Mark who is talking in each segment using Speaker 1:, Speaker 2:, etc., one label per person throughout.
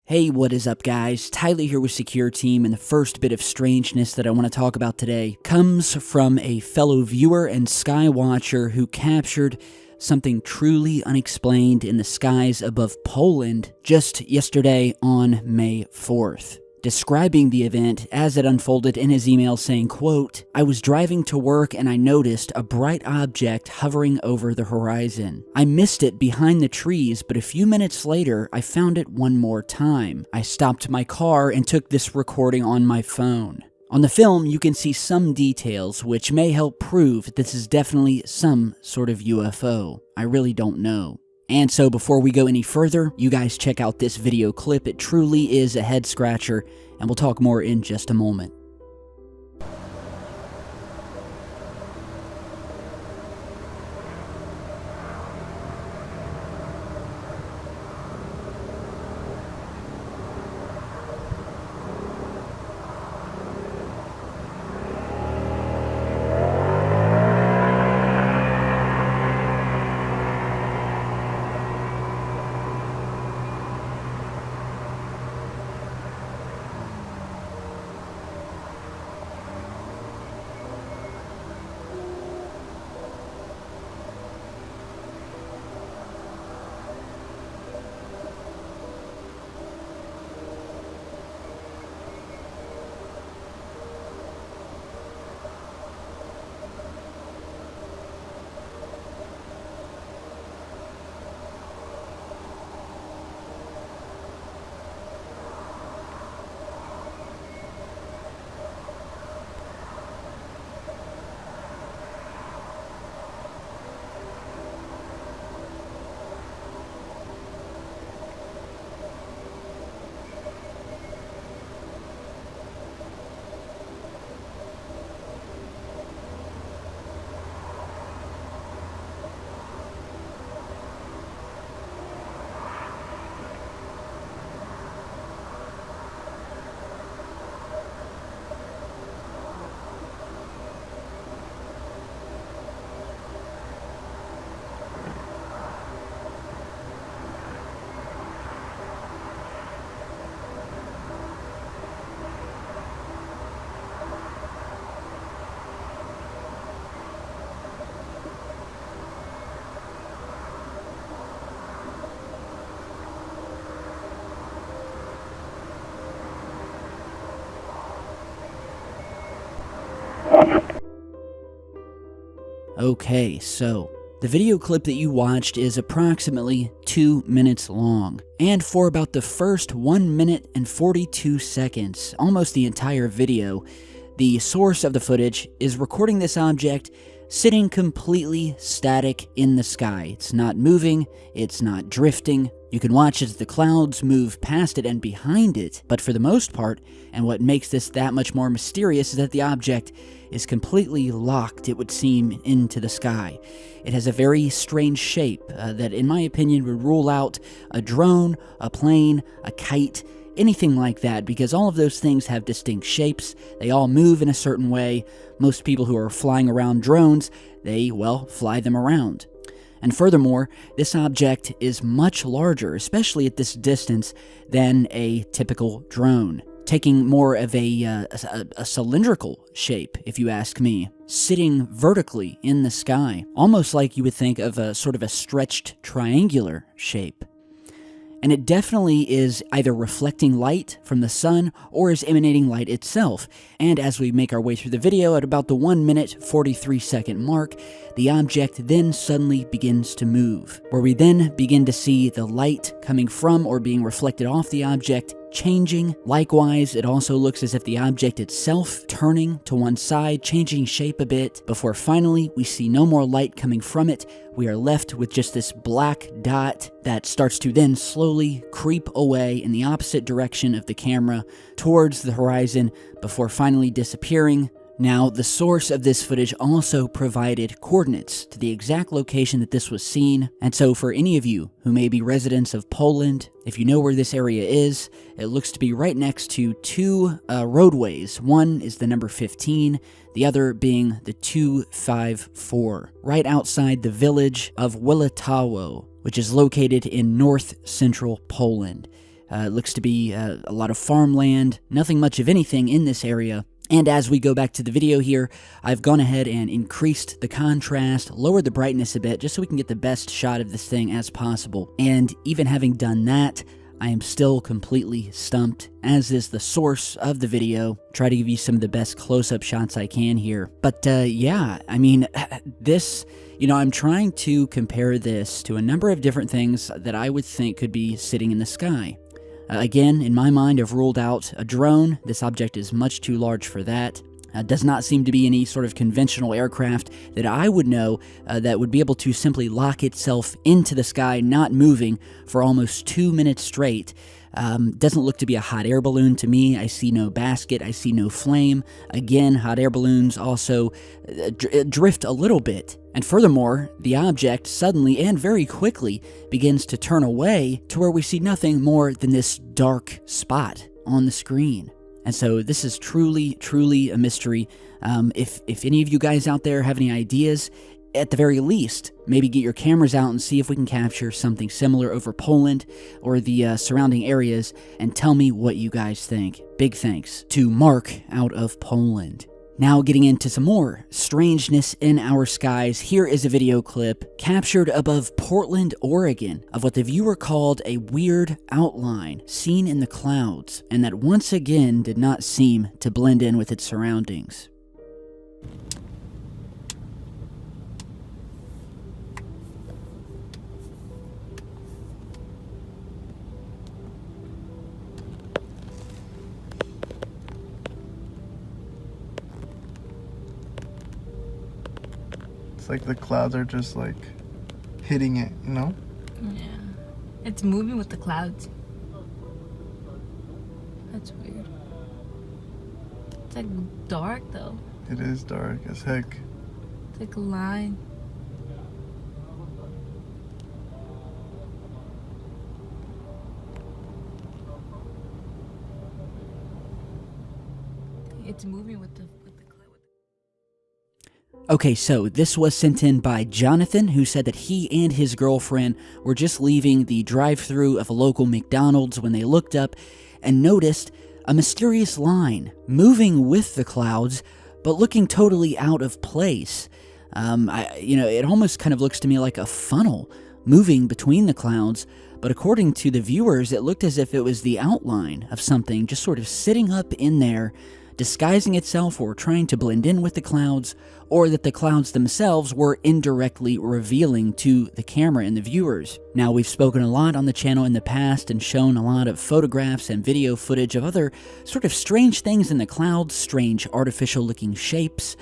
Speaker 1: Hey, what is up guys? Tyler here with Secure Team, and the first bit of strangeness that I want to talk about today comes from a fellow viewer and sky watcher who captured something truly unexplained in the skies above Poland just yesterday on May 4th. Describing the event as it unfolded in his email saying, quote, "I was driving to work and I noticed a bright object hovering over the horizon. I missed it behind the trees, but a few minutes later I found it one more time. I stopped my car and took this recording on my phone." On the film, you can see some details which may help prove this is definitely some sort of UFO. I really don't know. And so before we go any further, you guys check out this video clip. It truly is a head scratcher, and we'll talk more in just a moment. Okay, so the video clip that you watched is approximately 2 minutes long, and for about the first 1 minute and 42 seconds, almost the entire video, the source of the footage is recording this object sitting completely static in the sky. It's not moving, it's not drifting. You can watch as the clouds move past it and behind it, but for the most part, and what makes this that much more mysterious, is that the object is completely locked, it would seem, into the sky. It has a very strange shape that, in my opinion, would rule out a drone, a plane, a kite, anything like that, because all of those things have distinct shapes. They all move in a certain way. Most people who are flying around drones, they, well, fly them around. And furthermore, this object is much larger, especially at this distance, than a typical drone, taking more of a cylindrical shape, if you ask me, sitting vertically in the sky, almost like you would think of a sort of a stretched triangular shape. And it definitely is either reflecting light from the sun or is emanating light itself. And as we make our way through the video, at about the 1 minute 43 second mark, the object then suddenly begins to move, where we then begin to see the light coming from or being reflected off the object changing. Likewise, it also looks as if the object itself turning to one side, changing shape a bit, before finally we see no more light coming from it. We are left with just this black dot that starts to then slowly creep away in the opposite direction of the camera towards the horizon before finally disappearing. Now, the source of this footage also provided coordinates to the exact location that this was seen, and so for any of you who may be residents of Poland, if you know where this area is, it looks to be right next to two roadways. One is the number 15, the other being the 254, right outside the village of Wilatawo, which is located in north-central Poland. It looks to be a lot of farmland, nothing much of anything in this area. And as we go back to the video here, I've gone ahead and increased the contrast, lowered the brightness a bit, just so we can get the best shot of this thing as possible. And even having done that, I am still completely stumped, as is the source of the video. Try to give you some of the best close-up shots I can here. But yeah, I mean, this, I'm trying to compare this to a number of different things that I would think could be sitting in the sky. Again, in my mind, I've ruled out a drone. This object is much too large for that. Does not seem to be any sort of conventional aircraft that I would know that would be able to simply lock itself into the sky, not moving for almost 2 minutes straight. Doesn't look to be a hot air balloon to me. I see no basket. I see no flame. Again, hot air balloons also drift a little bit. And furthermore, the object suddenly and very quickly begins to turn away to where we see nothing more than this dark spot on the screen. And so this is truly, truly a mystery. If any of you guys out there have any ideas, at the very least, maybe get your cameras out and see if we can capture something similar over Poland or the surrounding areas, and tell me what you guys think. Big thanks to Mark out of Poland. Now getting into some more strangeness in our skies, here is a video clip captured above Portland, Oregon, of what the viewer called a weird outline seen in the clouds, and that once again did not seem to blend in with its surroundings.
Speaker 2: It's like the clouds are just like hitting it, you know?
Speaker 3: Yeah. It's moving with the clouds. That's weird. It's like dark though.
Speaker 2: It is dark as heck.
Speaker 3: It's like a line. It's moving with the cloud.
Speaker 1: Okay, so this was sent in by Jonathan, who said that he and his girlfriend were just leaving the drive-thru of a local McDonald's when they looked up and noticed a mysterious line moving with the clouds, but looking totally out of place. It almost kind of looks to me like a funnel moving between the clouds, but according to the viewers, it looked as if it was the outline of something just sort of sitting up in there, disguising itself or trying to blend in with the clouds, or that the clouds themselves were indirectly revealing to the camera and the viewers. Now, we've spoken a lot on the channel in the past and shown a lot of photographs and video footage of other sort of strange things in the clouds, strange artificial-looking shapes,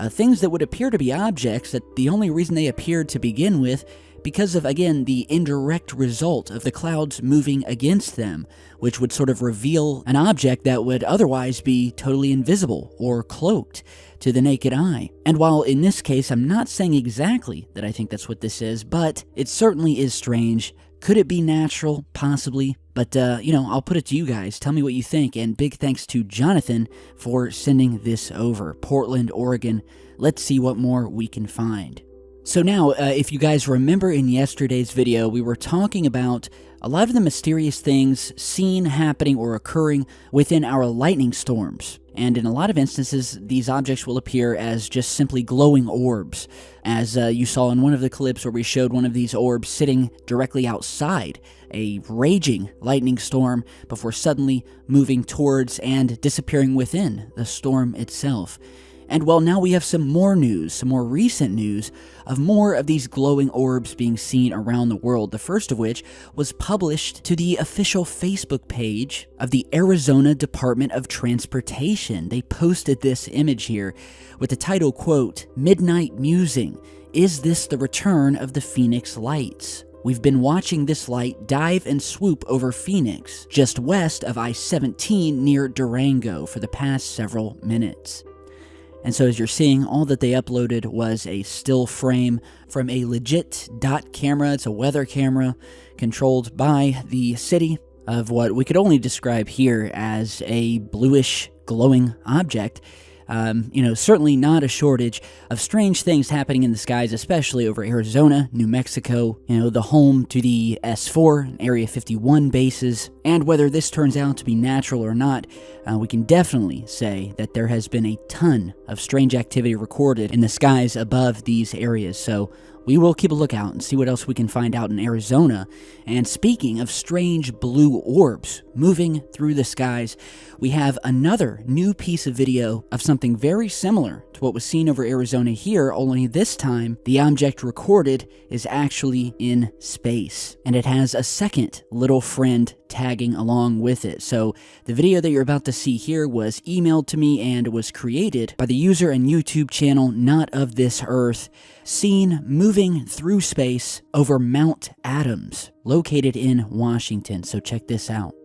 Speaker 1: things that would appear to be objects that the only reason they appeared to begin with because of, again, the indirect result of the clouds moving against them, which would sort of reveal an object that would otherwise be totally invisible or cloaked to the naked eye. And while in this case I'm not saying exactly that I think that's what this is, but it certainly is strange. Could it be natural? Possibly. But, I'll put it to you guys. Tell me what you think, and big thanks to Jonathan for sending this over. Portland, Oregon. Let's see what more we can find. So now, if you guys remember in yesterday's video, we were talking about a lot of the mysterious things seen, happening, or occurring within our lightning storms. And in a lot of instances, these objects will appear as just simply glowing orbs, as you saw in one of the clips where we showed one of these orbs sitting directly outside a raging lightning storm before suddenly moving towards and disappearing within the storm itself. And well, now we have some more news, some more recent news of more of these glowing orbs being seen around the world. The first of which was published to the official Facebook page of the Arizona Department of Transportation. They posted this image here with the title, quote, "Midnight Musing. Is this the return of the Phoenix Lights? We've been watching this light dive and swoop over Phoenix, just west of I-17 near Durango for the past several minutes." And so as you're seeing, all that they uploaded was a still frame from a legit dot camera. It's a weather camera controlled by the city of what we could only describe here as a bluish glowing object. Certainly not a shortage of strange things happening in the skies, especially over Arizona, New Mexico, the home to the S4 and Area 51 bases. And whether this turns out to be natural or not, we can definitely say that there has been a ton of strange activity recorded in the skies above these areas. So we will keep a lookout and see what else we can find out in Arizona. And speaking of strange blue orbs moving through the skies, we have another new piece of video of something very similar to what was seen over Arizona here, only this time the object recorded is actually in space. And it has a second little friend tagging along with it. So the video that you're about to see here was emailed to me and was created by the user and YouTube channel Not of This Earth, seen moving through space over Mount Adams, located in Washington. So check this out.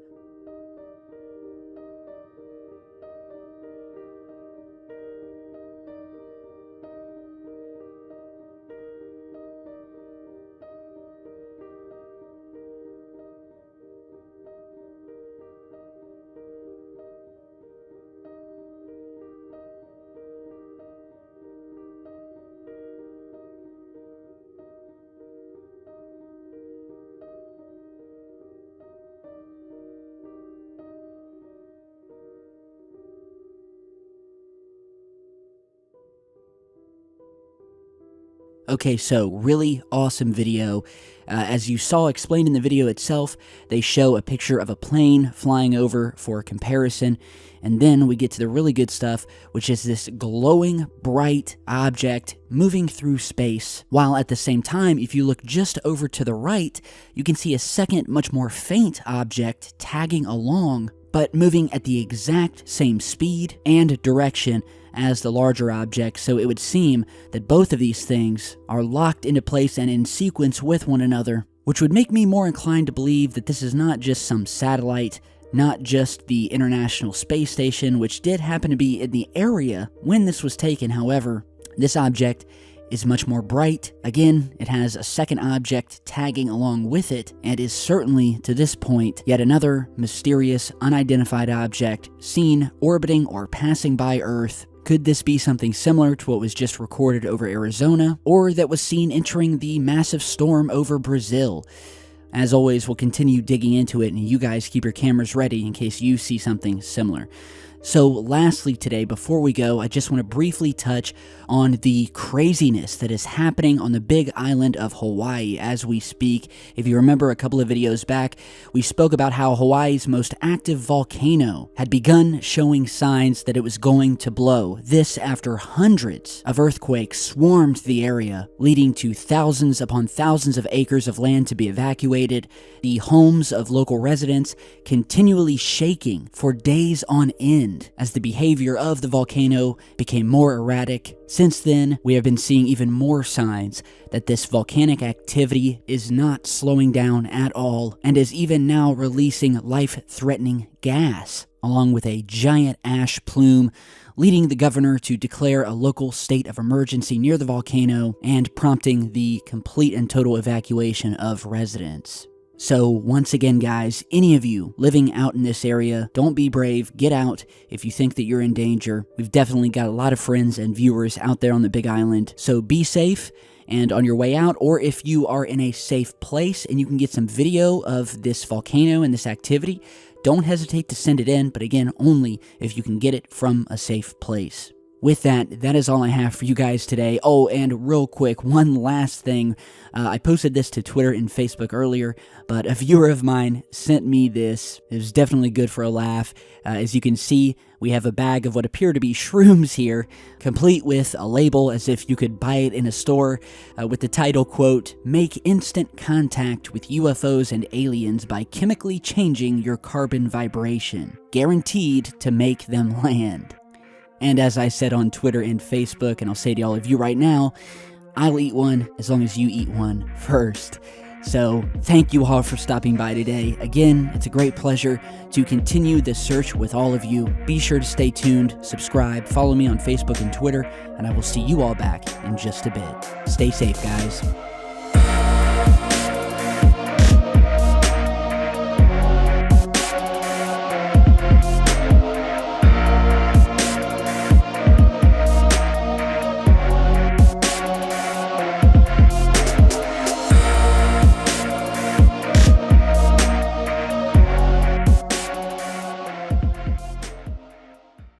Speaker 1: Okay, so really awesome video. As you saw explained in the video itself, they show a picture of a plane flying over for comparison, and then we get to the really good stuff, which is this glowing, bright object moving through space, while at the same time, if you look just over to the right, you can see a second, much more faint object tagging along, but moving at the exact same speed and direction as the larger object, so it would seem that both of these things are locked into place and in sequence with one another, which would make me more inclined to believe that this is not just some satellite, not just the International Space Station, which did happen to be in the area when this was taken. However, this object is much more bright. Again, it has a second object tagging along with it, and is certainly, to this point, yet another mysterious, unidentified object seen orbiting or passing by Earth. Could this be something similar to what was just recorded over Arizona, or that was seen entering the massive storm over Brazil? As always, we'll continue digging into it, and you guys keep your cameras ready in case you see something similar. So lastly today, before we go, I just want to briefly touch on the craziness that is happening on the big island of Hawaii as we speak. If you remember a couple of videos back, we spoke about how Hawaii's most active volcano had begun showing signs that it was going to blow. This after hundreds of earthquakes swarmed the area, leading to thousands upon thousands of acres of land to be evacuated, the homes of local residents continually shaking for days on end as the behavior of the volcano became more erratic. Since then, we have been seeing even more signs that this volcanic activity is not slowing down at all, and is even now releasing life-threatening gas, along with a giant ash plume, leading the governor to declare a local state of emergency near the volcano and prompting the complete and total evacuation of residents. So once again, guys, any of you living out in this area, don't be brave, get out if you think that you're in danger. We've definitely got a lot of friends and viewers out there on the Big Island, so be safe. And on your way out, or if you are in a safe place and you can get some video of this volcano and this activity, don't hesitate to send it in, but again, only if you can get it from a safe place. With that, that is all I have for you guys today. Oh, and real quick, one last thing. I posted this to Twitter and Facebook earlier, but a viewer of mine sent me this. It was definitely good for a laugh. As you can see, we have a bag of what appear to be shrooms here, complete with a label as if you could buy it in a store, with the title, quote, "Make instant contact with UFOs and aliens by chemically changing your carbon vibration. Guaranteed to make them land." And as I said on Twitter and Facebook, and I'll say to all of you right now, I'll eat one as long as you eat one first. So thank you all for stopping by today. Again, it's a great pleasure to continue this search with all of you. Be sure to stay tuned, subscribe, follow me on Facebook and Twitter, and I will see you all back in just a bit. Stay safe, guys.